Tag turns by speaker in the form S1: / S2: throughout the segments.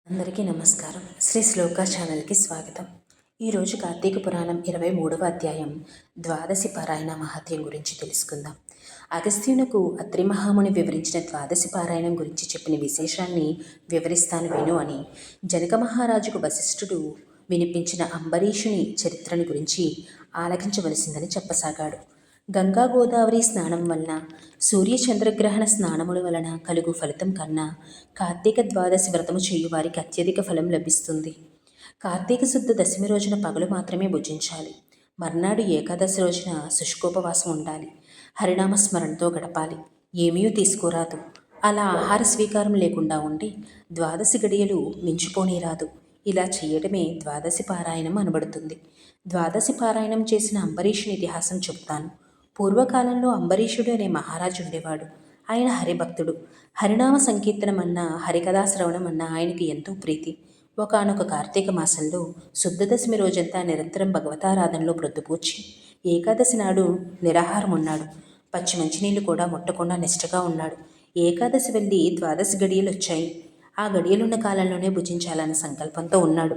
S1: అందరికీ నమస్కారం. శ్రీ శ్లోక ఛానల్కి స్వాగతం. ఈరోజు కార్తీక పురాణం 23వ అధ్యాయం ద్వాదశి పారాయణ మహత్యం గురించి తెలుసుకుందాం. అగస్త్యునకు అత్రి మహాముని వివరించిన ద్వాదశి పారాయణం గురించి చెప్పిన విశేషాన్ని వివరిస్తాను విను అని జనక మహారాజుకు వశిష్ఠుడు వినిపించిన అంబరీషుని చరిత్రను గురించి ఆలకించవలసిందని చెప్పసాగాడు. గంగా గోదావరి స్నానం వలన సూర్యచంద్రగ్రహణ స్నానముల వలన కలుగు ఫలితం కన్నా కార్తీక ద్వాదశి వ్రతము చేయువారికి అత్యధిక ఫలం లభిస్తుంది. కార్తీక శుద్ధ దశమి రోజున పగలు మాత్రమే భుజించాలి. మర్నాడు ఏకాదశి రోజున శుష్కోపవాసం ఉండాలి. హరినామస్మరణతో గడపాలి. ఏమీ తీసుకురాదు. అలా ఆహార స్వీకారం లేకుండా ఉండి ద్వాదశి గడియలు మించిపోనీరాదు. ఇలా చేయడమే ద్వాదశి పారాయణం అనబడుతుంది. ద్వాదశి పారాయణం చేసిన అంబరీషుని ఇతిహాసం చెప్తాను. పూర్వకాలంలో అంబరీషుడు అనే మహారాజు ఉండేవాడు. ఆయన హరిభక్తుడు. హరినామ సంకీర్తనం అన్నా హరికథా శ్రవణం అన్నా ఆయనకి ఎంతో ప్రీతి. ఒకానొక కార్తీక మాసంలో శుద్ధదశమి రోజంతా నిరంతరం భగవతారాధనలో ప్రొద్దుపూడ్చి ఏకాదశి నాడు నిరాహారం ఉన్నాడు. పచ్చి మంచినీళ్ళు కూడా ముట్టకుండా నిష్టగా ఉన్నాడు. ఏకాదశి వెళ్ళి ద్వాదశి గడియలు వచ్చాయి. ఆ గడియలున్న కాలంలోనే భుజించాలన్న సంకల్పంతో ఉన్నాడు.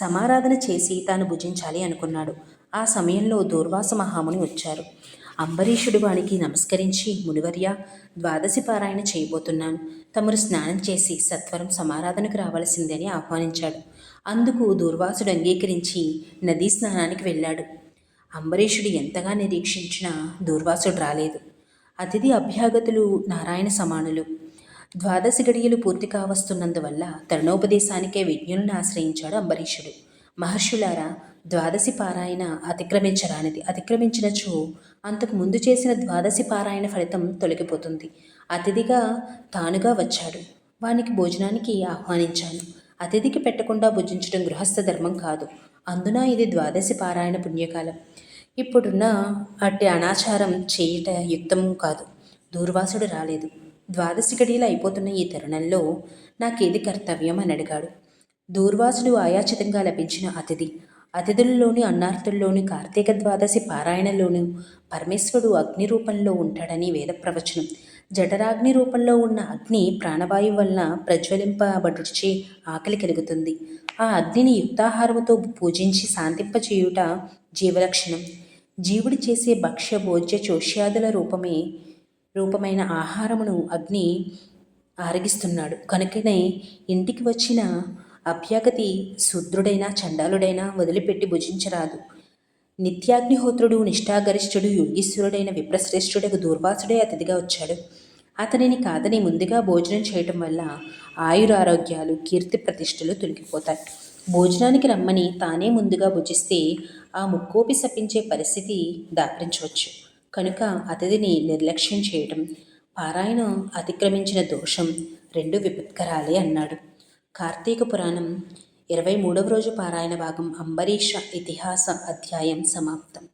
S1: సమారాధన చేసి తాను భుజించాలి అనుకున్నాడు. ఆ సమయంలో దూర్వాస మహాముని వచ్చారు. అంబరీషుడు వానికి నమస్కరించి, మునివర్య, ద్వాదశి పారాయణ చేయబోతున్నాను. తమరు స్నానం చేసి సత్వరం సమారాధనకు రావాల్సిందని ఆహ్వానించాడు. అందుకు దూర్వాసుడు అంగీకరించి నదీ స్నానానికి వెళ్ళాడు. అంబరీషుడు ఎంతగా నిరీక్షించినా దూర్వాసుడు రాలేదు. అతిథి అభ్యాగతులు నారాయణ సమానులు. ద్వాదశి గడియలు పూర్తి కావస్తున్నందువల్ల తరుణోపదేశానికే విజ్ఞులను ఆశ్రయించాడు అంబరీషుడు. మహర్షులారా, ద్వాదశి పారాయణ అతిక్రమించరానిది. అతిక్రమించినచో అంతకు ముందు చేసిన ద్వాదశి పారాయణ ఫలితం తొలగిపోతుంది. అతిథిగా తానుగా వచ్చాడు. వానికి భోజనానికి ఆహ్వానించాను. అతిథికి పెట్టకుండా భుజించడం గృహస్థ ధర్మం కాదు. అందున ఇది ద్వాదశి పారాయణ పుణ్యకాలం. ఇప్పుడున్న అట్టి అనాచారం చేయుట యుక్తం కాదు. దూర్వాసుడు రాలేదు. ద్వాదశి గడియలు అయిపోతున్న ఈ తరుణంలో నాకేది కర్తవ్యం అని అడిగాడు. దూర్వాసుడు ఆయాచితంగా లభించిన అతిథుల్లోని అన్నార్థుల్లోని కార్తీక ద్వాదశి పారాయణలోనూ పరమేశ్వరుడు అగ్ని రూపంలో ఉంటాడని వేద ప్రవచనం. జఠరాగ్ని రూపంలో ఉన్న అగ్ని ప్రాణవాయువు వలన ప్రజ్వలింపబడుచే ఆకలి కలుగుతుంది. ఆ అగ్నిని యుక్తాహారముతో పూజించి శాంతింపచేయుట జీవలక్షణం. జీవుడు చేసే భక్ష్య భోజ్య చోష్యాదుల రూపమైన ఆహారమును అగ్ని ఆరగిస్తున్నాడు. కనుకనే ఇంటికి వచ్చిన అభ్యాగతి శూద్రుడైనా చండాలుడైనా వదిలిపెట్టి భుజించరాదు. నిత్యాగ్నిహోత్రుడు, నిష్ఠాగరిష్ఠుడు, యోగీశ్వరుడైన విప్రశ్రేష్ఠుడకు దూర్వాసుడే అతిథిగా వచ్చాడు. అతనిని కాదని ముందుగా భోజనం చేయటం వల్ల ఆయురారోగ్యాలు, కీర్తి ప్రతిష్టలు తొలగిపోతాయి. భోజనానికి రమ్మని తానే ముందుగా భుజిస్తే ఆ ముక్కోపి శపించే పరిస్థితి దాపరించవచ్చు. కనుక అతిథిని నిర్లక్ష్యం చేయటం, పారాయణం అతిక్రమించిన దోషం రెండు విపత్కరాలే అన్నాడు. కార్తీక పురాణం 23వ రోజు పారాయణ భాగం అంబరీష ఇతిహాస అధ్యాయం సమాప్తం.